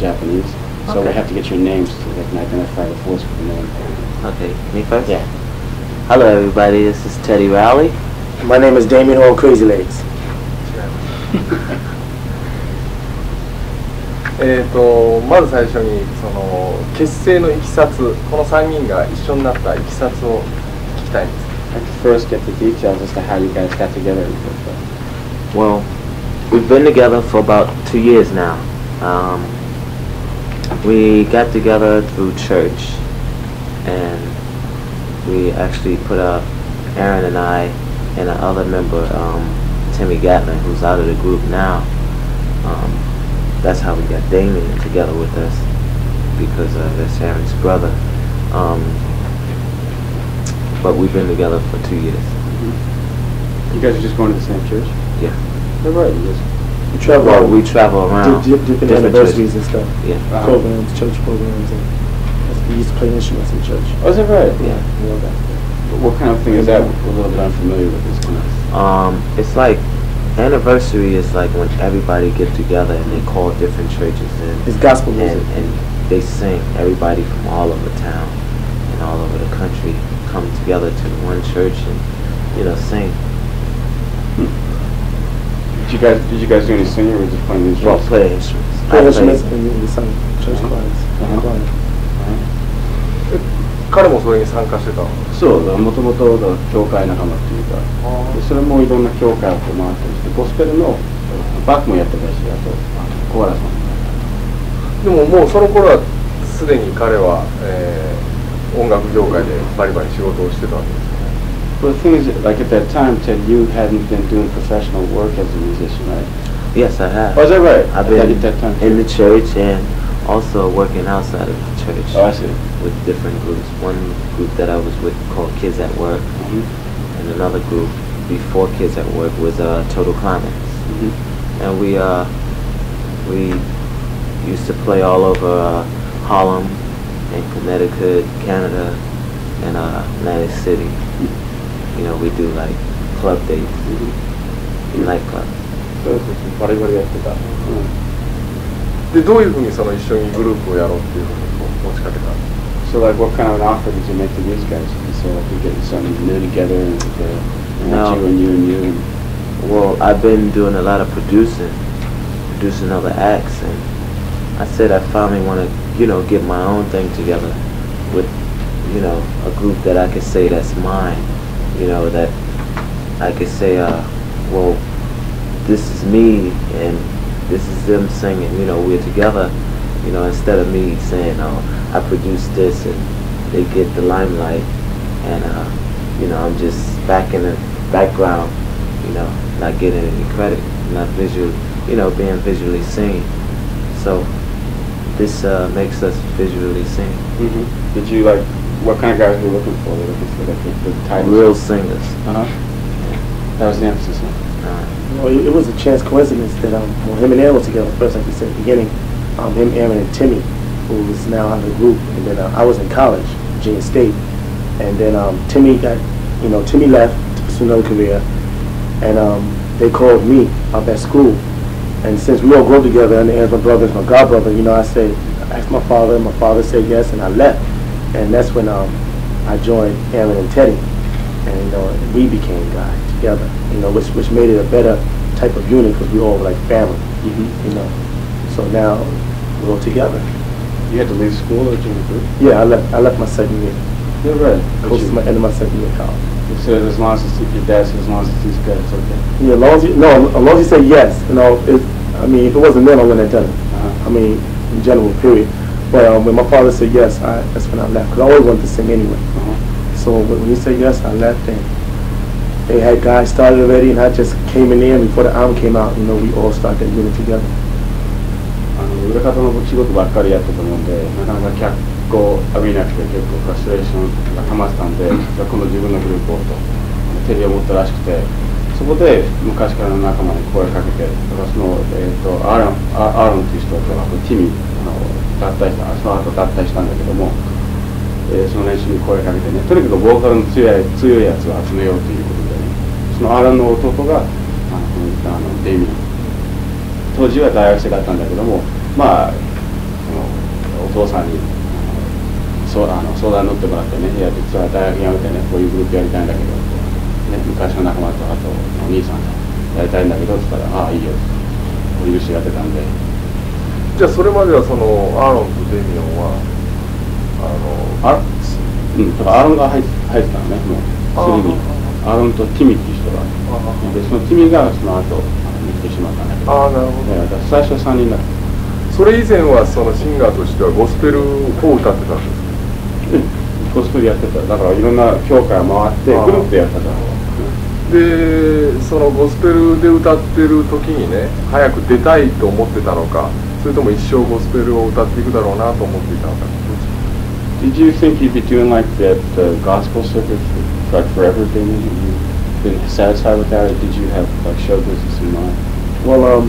Japanese, so we have to get your names so they can identify the force with the name. Okay, me first? Yeah. Hello everybody, this is Teddy Rowley. My name is Damion or Crazy Legs. まず最初にその結成のいきさつ、この3人が一緒になったいきさつを聞きたいんです。I'd like to first get the details as to how you guys got together. Well, we've been together for about 2 years now. We got together through church, and we actually put Aaron and I and another member, Timmy Gatlin, who's out of the group now. That's how we got Damion together with us, because that's Aaron's brother. But we've been together for 2 years. You guys are just going to the same church? Yeah. They're right. We travel. Well, we travel around different anniversaries and stuff. Yeah. Programs, church programs, and we used to play instruments in church. Oh, is that right? Yeah. What kind of thing is that? We're a little bit unfamiliar with this kind of. It's like anniversary is like when everybody get together and they call different churches and it's gospel music and they sing. Everybody from all over town and all over the country come together to one church and sing. Did you guys do any singing or were you just playing the instruments? Well, play instruments. Play instruments and we sang church choirs. 彼もそれに参加してたの？そうだ、もともと教会仲間っていうか、でそれもいろんな教会をこう回ったりして、ゴスペルのバックもやってたし、あとコーラスも。でももうその頃はすでに彼は、音楽業界でバリバリ仕事をしてたわけですよね。Well, the thing is, like at that time, Ted, you hadn't been doing professional work as a musician, right? Yes, I have. Oh, is that right? I've been at that time in the church and also working outside of the church. Oh, I see. With different groups. One group that I was with called Kids at Work, and another group before Kids at Work was Total Climax. And we used to play all over Harlem and Connecticut, Canada, and Atlantic City. We do like club dates, nightclubs. バリバリやってた。でどういうふうにその一緒にグループをやろうっていうふうにこう持ちかけたんですか？ So like, what kind of an offer did you make to these guys? You said like you're getting something new together, and No. you and you. Well, I've been doing a lot of producing other acts, and I said I finally want to, get my own thing together with, a group that I could say that's mine, that I could say, well, this is me and this is them singing, we're together, instead of me saying, I produced this and they get the limelight and, I'm just back in the background, not getting any credit, not being visually seen. So this makes us visually seen. Did you like, what kind of guys were you looking for? Were you looking for the type? Real singers. That was the emphasis. It was a chance coincidence that when him and Aaron were together first, like you said at the beginning, him, Aaron, and Timmy, who is now out of the group, and then I was in college, Virginia State, and then Timmy left to pursue another career, and they called me up at school, and since we all grew up together, and Aaron's my brother, my god brother, I asked my father said yes, and I left, and that's when I joined Aaron and Teddy, and we became guys together, which made it a better type of unit because we all were like family, So now we're all together. You had to leave school or join the group? Yeah, I left my second year. You're right. Close to my end of my second year of college. You said as long as your dad said as long as it's good, it's okay. Yeah, as long as you say yes, if it wasn't then I wouldn't have done it. In general, period. But when my father said yes, that's when I left because I always wanted to sing anyway. So when he said yes, I left and they had guys started already, and I just came in there, and before the album came out, we all started that unit together. 裏方の仕事ばっかりやってたもんで、なかなか脚光浴びなくて結構フラストレーションが溜まってたんで、じゃあ今度自分のグループをとテレビを持ったらしくて、そこで昔からの仲間に声をかけて、そのアーロンという人とあとティミ脱退した、その後脱退したんだけども、その練習に声をかけてね、とにかくボーカルの強いやつを集めようということでね、そのアーロンの弟がデイミーン、当時は大学生だったんだけども、父さんに相談乗ってもらってね、いや実は大学辞めてね、こういうグループやりたいんだけど、ね、昔の仲間とあとお兄さんとやりたいんだけどって言ったら、ああいいよって許してやってたんで。じゃあそれまではそのアーロンとデミオンはだからアーロンが入ってたのね、もうすでにアーロンとティミっていう人がで、そのティミがその後見てしまったんだけど、ああなるほど。だから最初3人だった。それ以前はそのシンガーとしてはゴスペルを歌ってたんですか？ゴスペルやってた。だからいろんな教会を回ってグループでやってた。でそのゴスペルで歌ってる時にね、早く出たいと思ってたのか、それとも一生ゴスペルを歌っていくだろうなと思っていたのか。Did you think you'd be doing like that gospel circuit like forever, Damion? You've been satisfied with that, or did you have like show business in mind? Well,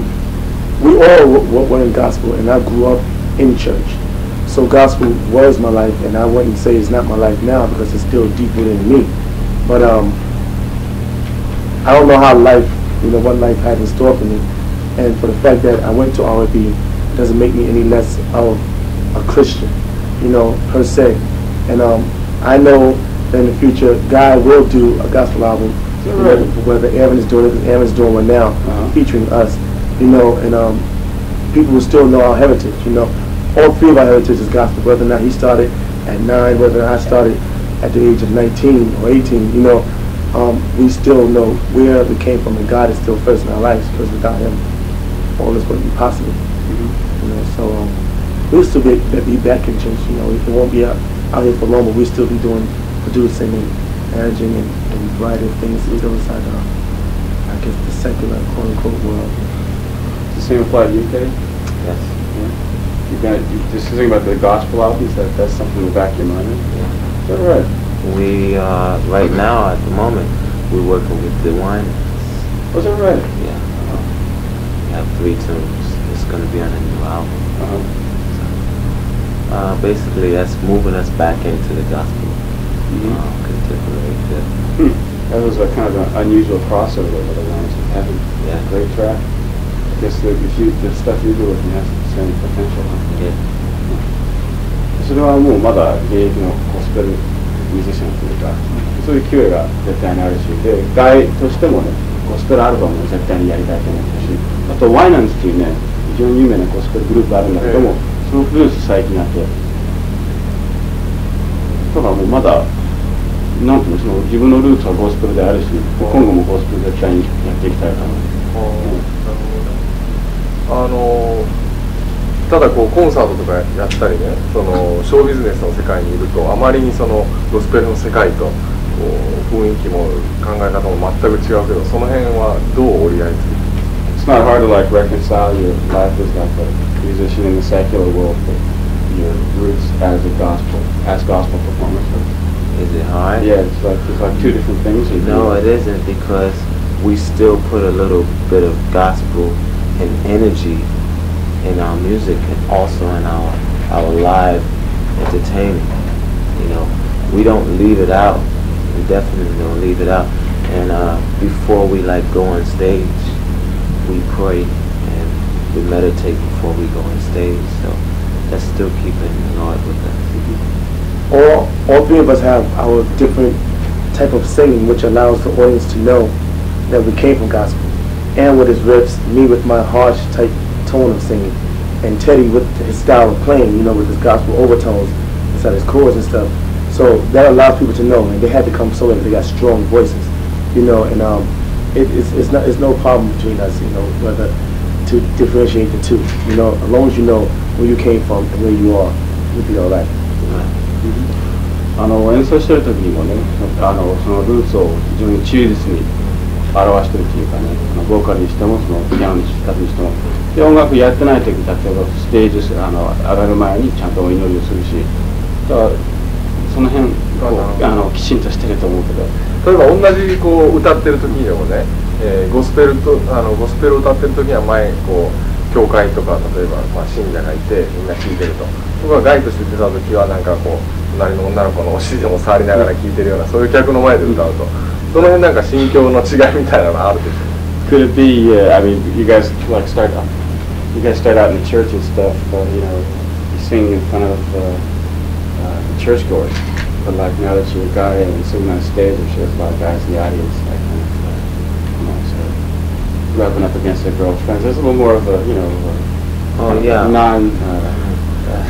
we all were in gospel, and I grew up in church. So gospel was my life, and I wouldn't say it's not my life now because it's still deep within me. But I don't know how life, what life had in store for me. And for the fact that I went to RFB doesn't make me any less of a Christian, per se. And I know that in the future, God will do a gospel album, whether Aaron is doing it, because Aaron's doing one now, featuring us, and people will still know our heritage, All three of our heritage is gospel, whether or not he started at 9, whether or not I started at the age of 19 or 18, we still know where we came from, and God is still first in our lives, because without him, all this wouldn't be possible. So we'll still be back in church, we won't be out here for long, but we'll still be doing producing and managing and writing things either inside I guess the secular quote unquote world. The same apply to you, Dave? Yes. Yeah. You're just thinking about the gospel albums, that's something in the back of your mind? Yeah. Is that right? We right now at the moment we're working with the wine. Was that right? Yeah. We have 3 tunes. It's going to be on a new album. Basically, that's moving us back into the gospel, contemporary. That was a kind of an unusual crossover with the ones you having. Yeah. Great track. I guess the stuff you do with me has the same potential. Yeah. それはもうまだ現役のゴスペルミュージシャンというか、そういう機会が絶対にあるし、で、外としてもね、ゴスペルアルバムを絶対にやりたいと思ったし、あとワイナンズっていうね、非常に有名なゴスペルグループあるんだけども、そのブルース最近やって、だからもうまだ、なんていうの、その自分のルーツはゴスペルであるし、今後もゴスペル絶対にやっていきたいかな。ただコンサートとかやったりね、そのショービジネスの世界にいるとあまりにそのゴスペルの世界と雰囲気も考え方も全く違うけど、その辺はどう折り合いつけて？ It's not hard to like reconcile your life as like a musician in the secular world, but your roots as gospel performers. Is it hard? Yeah, it's like 2 different things. No, it isn't, because we still put a little bit of gospel and energy in our music and also in our live entertaining. We don't leave it out. We definitely don't leave it out. And before we go on stage, we pray and we meditate before we go on stage. So that's still keeping the Lord with us. All 3 of us have our different type of singing, which allows the audience to know that we came from gospel. And with his riffs, me with my harsh type tone of singing, and Teddy with his style of playing, with his gospel overtones inside his chords and stuff. So that allows people to know, and they had to come so that they got strong voices, and it's no problem between us, whether to differentiate the 2, as long as you know where you came from and where you are, you'll be all right. 演奏してる時にもね、そのルーツを非常に忠実に表してるというかね、ボーカルにしてもそのピアノに弾くにしても、で音楽やってない時だけどステージ上がる前にちゃんとお祈りをするし、だからその辺きちんとしてると思うけど、例えば同じ歌ってる時にでもね、ゴスペルを歌ってる時には前教会とか例えば信者がいてみんな聴いてると、僕はガイとして出た時はなんか隣の女の子のお尻でも触りながら聴いてるような、そういう客の前で歌うと、その辺なんか心境の違いみたいなのあるでしょ。Could it be? I mean, you guys start out in the church and stuff. You sing in front of churchgoers. But like now that you're a guy and sitting on stage, I'm sure there's a lot of guys in the audience, like kind of, rubbing up against their girlfriends. There's a little more of a,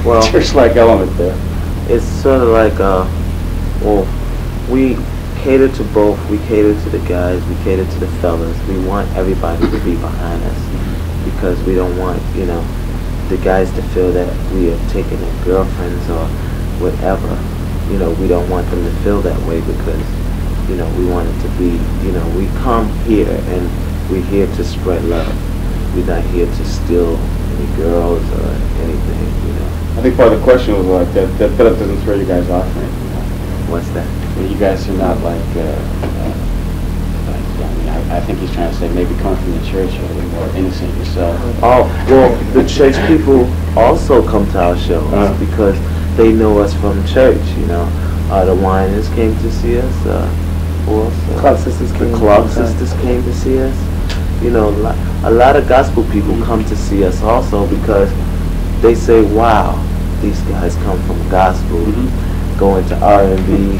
Well, church-like element there. It's sort of like, we cater to both. We cater to the guys, we cater to the fellas. We want everybody to be behind us because we don't want, the guys to feel that we are taking their girlfriends or whatever. We don't want them to feel that way because, we want it to be, we come here and we're here to spread love. We're not here to steal any girls or anything, I think part of the question was like that Philip doesn't throw you guys off or anything. What's that? You guys are not like, I think he's trying to say maybe coming from the church you're a little more innocent yourself. Oh, well, the church people also come to our shows because they know us from church, The Winans came to see us, who else? Clark Sisters came. The Clark Sisters came to see us. A lot of gospel people come to see us also because they say, wow, these guys come from gospel, go into R&B,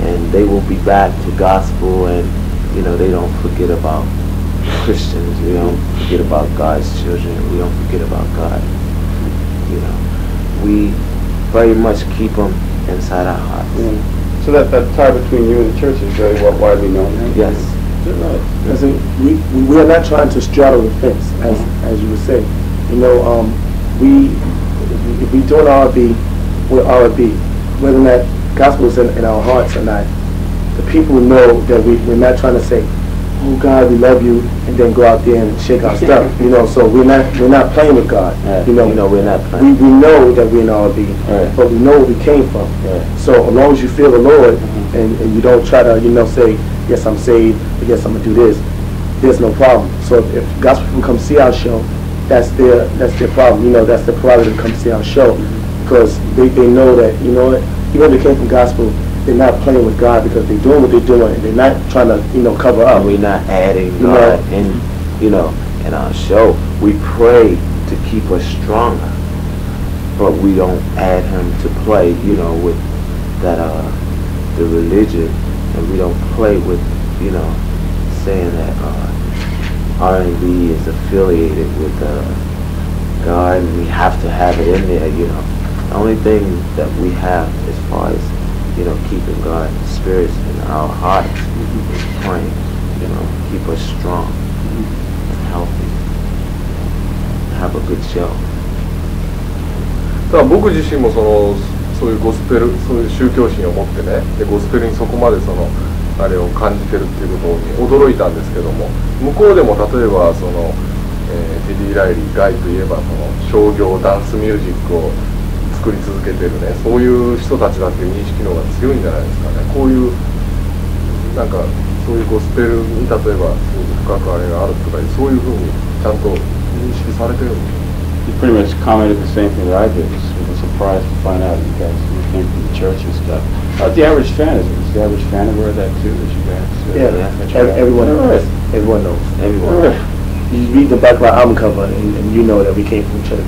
and they will be back to gospel, and they don't forget about Christians. We don't forget about God's children. We don't forget about God. We very much keep them inside our hearts. So that tie between you and the church is really what widely known. Right? Yes. Right. As in, we are not trying to straddle the fence, as you would say. If we do an R&B, we're R&B. Whether or not gospel is in our hearts or not, the people know that we're not trying to say, oh God, we love you, and then go out there and shake our stuff. So we're not playing with God. We're not playing. We know that we're in R&B, but we know where we came from. So as long as you feel the Lord and you don't try to, say, yes, I'm saved, but yes, I'm gonna do this, there's no problem. So if gospel people come see our show, that's their problem. That's their prerogative to come see our show because they know that, even if they came from gospel, they're not playing with God because they're doing what they're doing and they're not trying to, cover up. We're not adding God in our show. We pray to keep us stronger, but we don't add Him to play, with that the religion, and we don't play with, saying that R&B is affiliated with God and we have to have it in there. The only thing that we have as far as keeping God's spirits in our hearts is praying, keep us strong and healthy, have a good show. ただ僕自身もそういうゴスペル、そういう宗教心を持ってね、でゴスペルにそこまであれを感じてるっていうことに驚いたんですけども、向こうでも例えばテディ・ライリー、ガイといえば商業ダンスミュージックを作り続けてるね、そういう人たちだっていう認識の方が強いんじゃないですかね。こういうそういうゴスペルに例えば深くあれがあるとかそういうふうにちゃんと認識されてるんです。You pretty much commented the same thing that I did. It was a surprise to find out you guys came from the church and stuff. The average fan is the average fan aware of that too, that you guys. Everyone knows. Everyone knows. Everyone. You read the background album cover and you know that we came from church.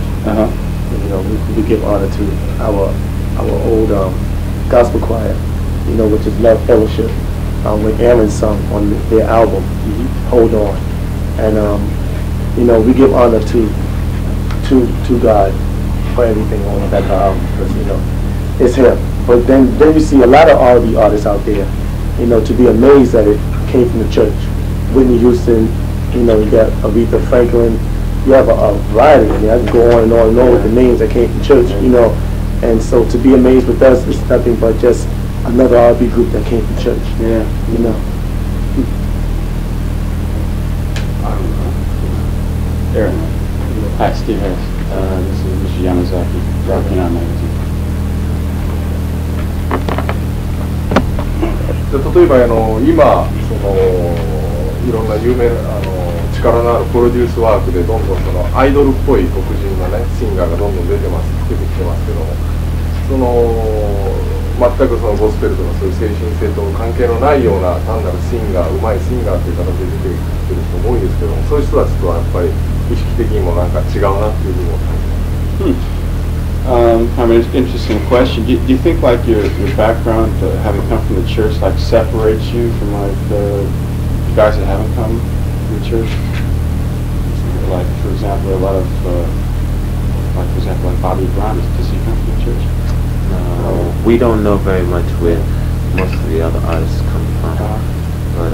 We give honor to our old gospel choir, which is Love Fellowship, with Aaron sung on their album, Hold On, and we give honor to God for everything on that album because it's Him. But then you see a lot of R&B artists out there, to be amazed that it came from the church. Whitney Houston, you got Aretha Franklin. You have a variety. I can go on and on and on with the names that came from church, And so to be amazed with us is nothing but just another R&B group that came from church. Aaron. Hi, Steve Harris. This is Mr. Yamazaki, Rockin' On Magazine. 例えば今いろんな有名な力のあるプロデュースワークでどんどんアイドルっぽい黒人のねシンガーがどんどん出てきてますけども、全くゴスペルとかそういう精神性と関係のないような単なるシンガー、うまいシンガーという形で出てきてる人も多いですけども、そういう人たちとはやっぱり意識的にもなんか違うなっていうふうにも感じます。kind of an interesting question. Do you think like your background, having come from the church, like separates you from like the guys that haven't come from the church? Like for example, a lot of like for example, like Bobby Brown, does he come from the church? No, we don't know very much where most of the other artists come from, but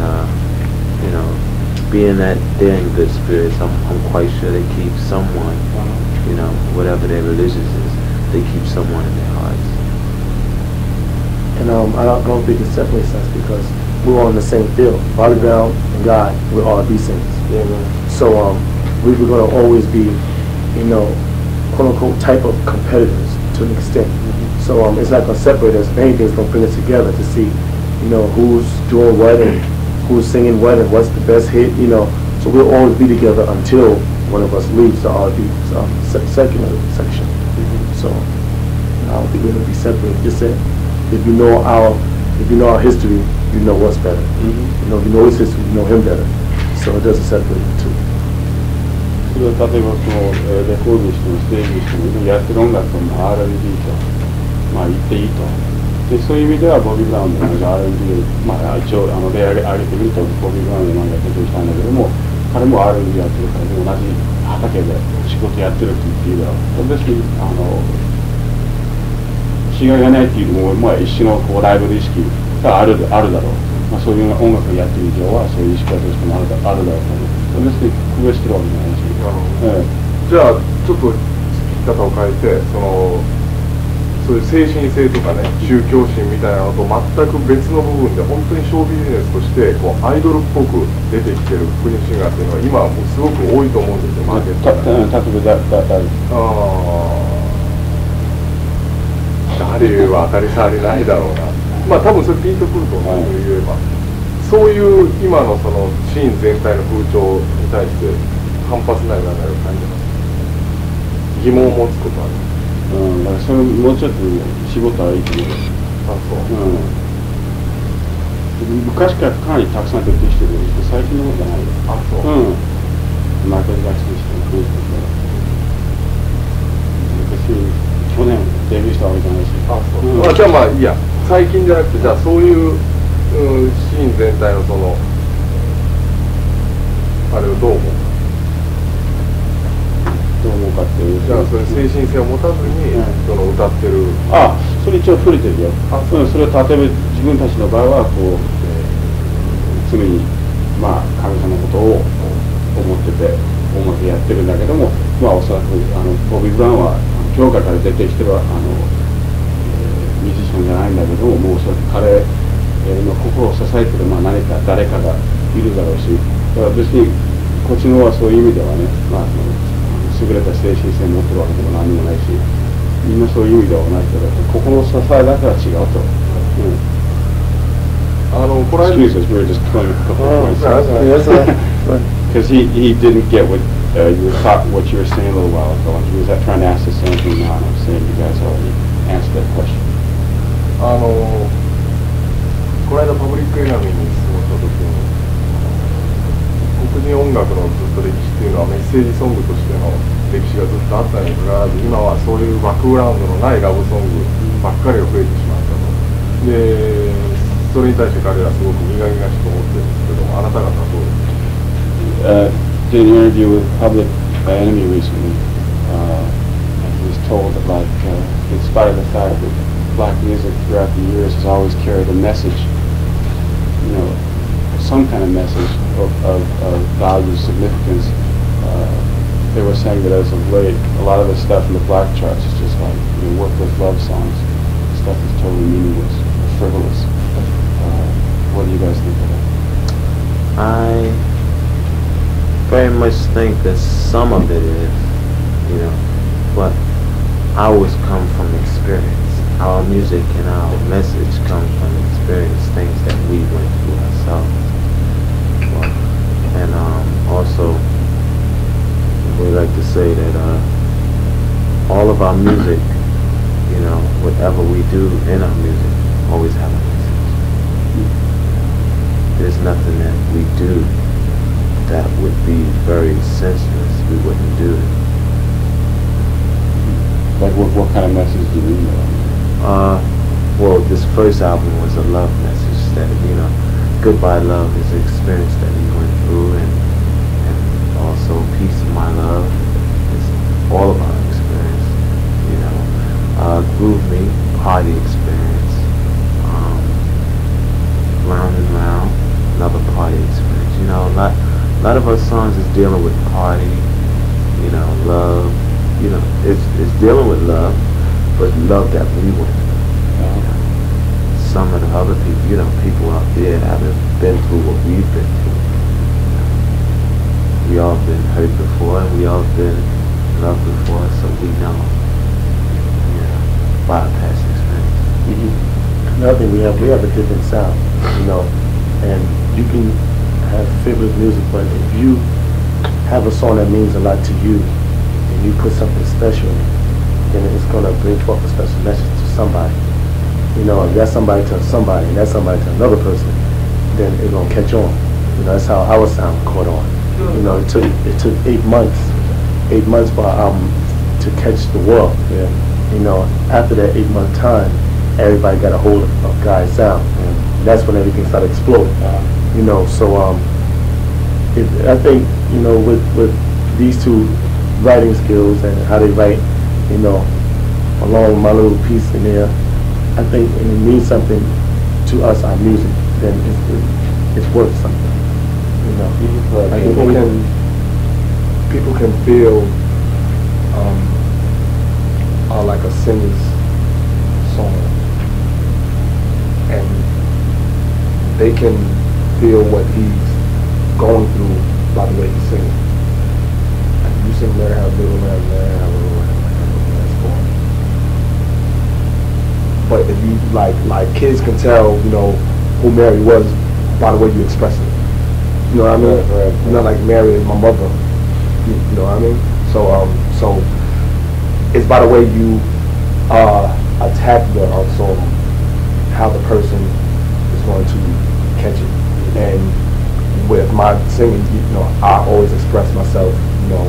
you know, being that they're in good spirits, I'm quite sure they keep someone, you know, whatever their religion is, they keep someone in their hearts. And I don't think it separates us because we're all in the same field. Bobby Brown and God, we're R&B singers. Yeah, right. So we were going to always be, you know, quote unquote type of competitors to an extent. So it's not going to separate us. If anything, it's going to bring us together to see, you know, who's doing what and who's singing what and what's the best hit, you know. So we'll always be together until one of us leaves the R&B secular section. So I don't think we're going to be separated. Just that if you know our history, you know what's better. You know, if you know his history, you know him better. So it doesn't separate the two. それは例えばそのレコードにしてもステージにしてもやってる音楽も R&B とまあ言っていいと。でそういう意味ではボビー・ブラウンのR&B でまあ一応例上げてみるとボビー・ブラウンの漫画出てきたんだけども彼も R&B やってるからでも同じ畑で仕事やってるって言っていいだろう。別に違いがないっていうのもまあ一種のこうライブの意識があるだろう。まあそういう音楽をやってる以上はそういう意識がどうしてもあるだろうと思う。別に区別してるわけじゃないし。じゃあちょっと聞き方を変えてそういう精神性とかね宗教心みたいなのと全く別の部分で本当にショービジネスとしてこうアイドルっぽく出てきてる福西シンガーっていうのは今はもうすごく多いと思うんですよマーケットで。誰は当たり障りないだろうな。まあ多分それピンとくると思う言えば、そういう今のそのシーン全体の風潮に対して反発なりなんなりを感じます。疑問を持つことある。だからそれもうちょっと仕事はいいと思う。あ、そう。昔からかなりたくさん出てきてるけど最近のことじゃないよ。あ、そう。マイケル・ジャクソンにしてもクリスとか。別に去年デビューしたわけじゃないし。あ、そう。じゃあまあいいや。最近じゃなくてじゃあそういう、シーン全体のそのあれをどう思うかっていう。じゃあそれ精神性を持たずに、その歌ってる。それ一応触れてるよ。それは例えば自分たちの場合はこう、常にまあ神様のことを思ってて音楽やってるんだけども、まあおそらくボビー・ブラウンは教会から出てきてはミュージシャンじゃないんだけども、もうおそらく彼の心を支えてるまあ何か誰かがいるだろうし、だから別にこっちの方はそういう意味ではね、まあ優れた精神性を持ってるわけでも何もないし、みんなそういう意味では同じだけど、心の支えだから違うと。これ Excuse us, we were just playing a couple of points. Because he didn't get what what you were saying a little while ago, and he was trying to ask the same thing now, and I'm saying you guys already answered that question. この間パブリックエナミーに質問した時に黒人音楽のずっと歴史っていうのはメッセージソングとしての歴史がずっとあったにもかかわらず今はそういうバックグラウンドのないラブソングばっかりが増えてしまったと。でそれに対して彼らはすごく苦々しく思ってるんですけども、あなた方はどうですか？Did an interview with Public Enemy recently. He was told that, like, in spite of the fact that black music throughout the years has always carried a message, you know, some kind of message of value, significance. They were saying that as of late, a lot of the stuff in the black charts is just like worthless love songs. Stuff is totally meaningless, frivolous. What do you guys think of that? I very much think that some of it is, you know, but ours come from experience. Our music and our message comes from experience, things that we went through ourselves. And also, we like to say that all of our music, you know, whatever we do in our music, always have a message. There's nothing that we do that would be very senseless. We wouldn't do it. Like what kind of message do you mean by that? Well, this first album was a love message that, you know, goodbye love is an experience that we went through, and also peace of my love is all about experience, you know. Groove Me, party experience. Round and Round, another party experience. You know, a lot of our songs is dealing with party, you know, love. You know, it's dealing with love, but love that we went through. You know, some of the other people, you know, people out there haven't been through what we've been through. You know, we all been hurt before, and we all been loved before, so we know, you know, by our past experience. Another thing, we have a different sound, you know, and you can have favorite music, but if you have a song that means a lot to you, and you put something special in it, then it's gonna bring forth a special message to somebody. You know, if that's somebody to somebody, and that's somebody to another person, then it's gonna catch on. You know, that's how our sound caught on. You know, it took 8 months for our album to catch the world. Yeah. You know, after that 8-month time, everybody got a hold of Guy's sound. And that's when everything started exploding. You know, so I think, you know, with these two writing skills and how they write, you know, along with my little piece in there, I think when it means something to us, our music, then it's worth something. You know, people can feel like a singer's song, and they can feel what he's going through by the way he's singing. Like you sing Mary Have a Little Man, Mary Have a Little Man, that's boring. But if you like kids can tell, you know, who Mary was by the way you express it. You know what I mean? Right. Not like Mary is my mother. You know what I mean? So it's by the way you attack the song, how the person is going to catch it. And with my singing, you know, I always express myself, you know,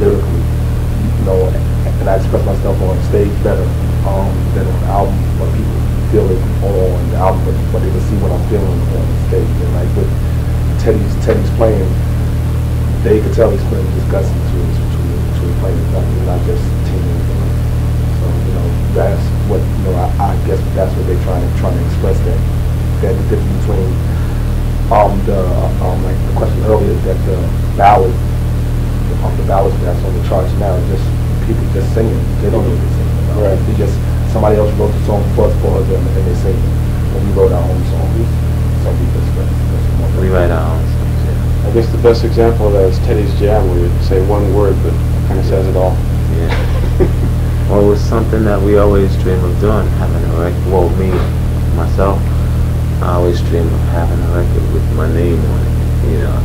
lyrically, you know, and I express myself on stage better than on the album, but people feel it on the album, but they can see what I'm feeling on the stage. And like with Teddy's playing, they could tell he's putting his guts into playing, not just singing. So, you know, that's what, you know, I guess that's what they're trying to express, that the difference between like the question earlier, that the ballads that's on the charts now, just people just singing. They don't really sing. Right. They just, somebody else wrote the song for them and they sing it. When we wrote our own songs, some people express. We write our own songs, yeah. I guess the best example of that is Teddy's Jam, where you say one word, but it kind of says it all. Yeah. Well, it was something that we always dream of doing, having a record. Well, me, myself, I always dream of having a record with my name on it, you know,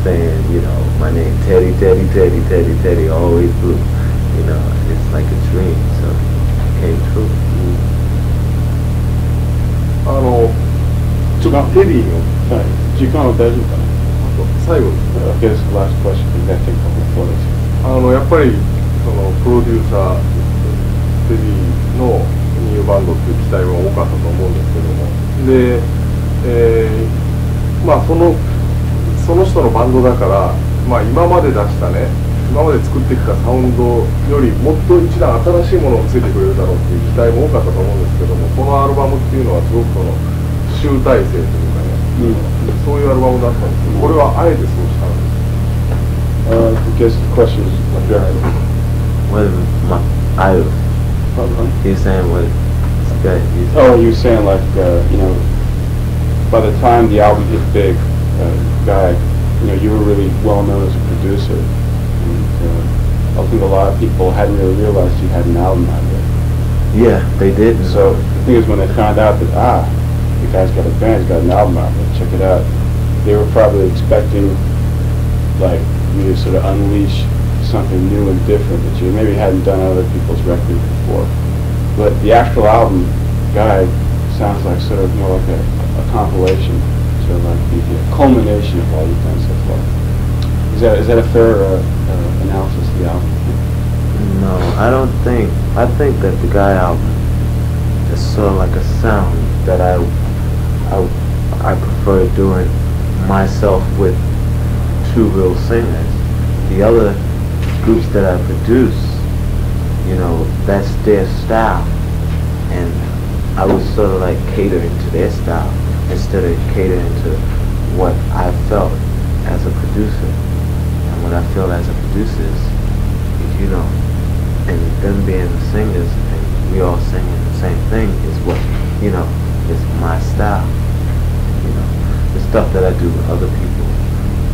saying, you know, my name, Teddy, Teddy, Teddy, Teddy, Teddy, all the way through. You know, it's like a dream, so it came true. ちょっとテリーの時間は大丈夫かな？最後に Okay, this is the last question. We got to take a couple of photos. やっぱりそのプロデューサーテリーのニューバンドっていう期待は多かったと思うんですけども、で、まあその人のバンドだから、まあ今まで出したね、今まで作ってきたサウンドよりもっと一段新しいものをついてくれるだろうっていう期待も多かったと思うんですけども、このアルバムっていうのはすごくその集大成というかね、そういうアルバムだったんですけど、これはあえてそうしたんです。I guess the question is what your idol? What my idol? He's saying what it's good. Oh, you're saying like, you know, by the time the album hit big, Guy, you know, you were really well known as a producer. And I think a lot of people hadn't really realized you had an album out there. Yeah, they did. So the thing is, when they found out that, the guy's got a band, he's got an album out there, check it out, they were probably expecting, like, you to sort of unleash something new and different that you maybe hadn't done on other people's records before. But the actual album, Guy, sounds like sort of more like a compilation, sort of like the culmination of all you've done so far. Is that a fair analysis of the album? No, I don't think. I think that the Guy album is sort of like a sound that I prefer doing myself with two real singers. The other groups that I produce, you know, that's their style, and I was sort of like catering to their style instead of catering to what I felt as a producer. And what I feel as a producer is, you know, and them being the singers and we all singing the same thing is what, you know, is my style. You know, the stuff that I do with other people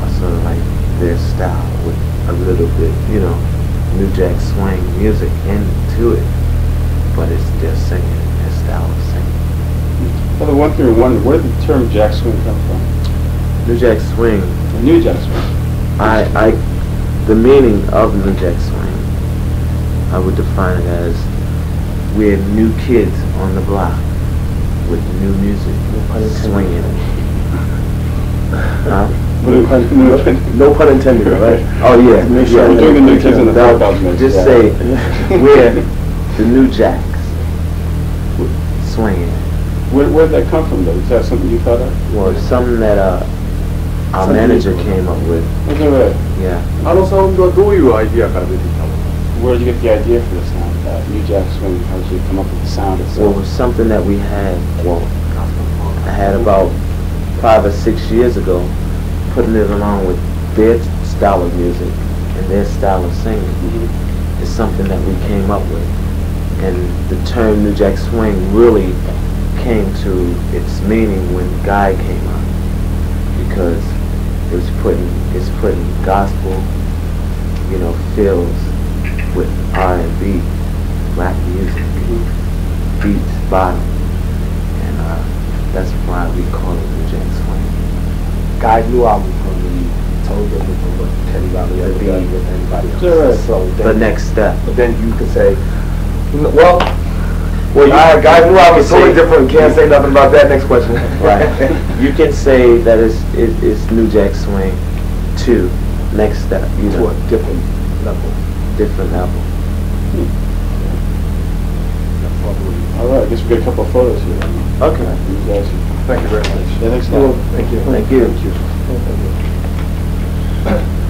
are sort of like their style with a little bit, you know, New Jack Swing music into it, but it's their singing, their style of singing. Well, the one thing I wonder, where did the term Jack Swing come from? New Jack Swing. New Jack Swing. The meaning of New Jack Swing, I would define it as we're new kids on the block with new music, swinging. Huh? No pun intended, right? Oh yeah. Make sure we're doing the new kids on the block. Just say we're the new Jacks swinging. Where did that come from, though? Is that something you thought of? Well, it's something that our manager came up with. Is that right? Yeah. あのサウンドはどういうアイディアから出てきたの？ Where did you get the idea for the sound? New Jack Swing. How did you come up with the sound Well, it itself? was something that we had. Well, I had about 5 or 6 years ago, putting it along with their style of music and their style of singing. It's something that we came up with, and the term New Jack Swing really came to its meaning when Guy came out, because it's putting gospel, you know, feels with R&B, black music, beats, bottom, and that's why we call it New Jack Swing. Guy's new album probably totally different from what Teddy Riley ever done with anybody else. Sure. So The then, next step. but then you could say, well, Guy's new album is totally different. Can't say nothing about that. Next question. Right. You can say that it's New Jack Swing 2, next step, you To know, a different level. different level. All right, I guess we got a couple of photos here. Okay. You guys, Thank you very much. yeah, thanks a lot. Thank you. Thank you. Thank you.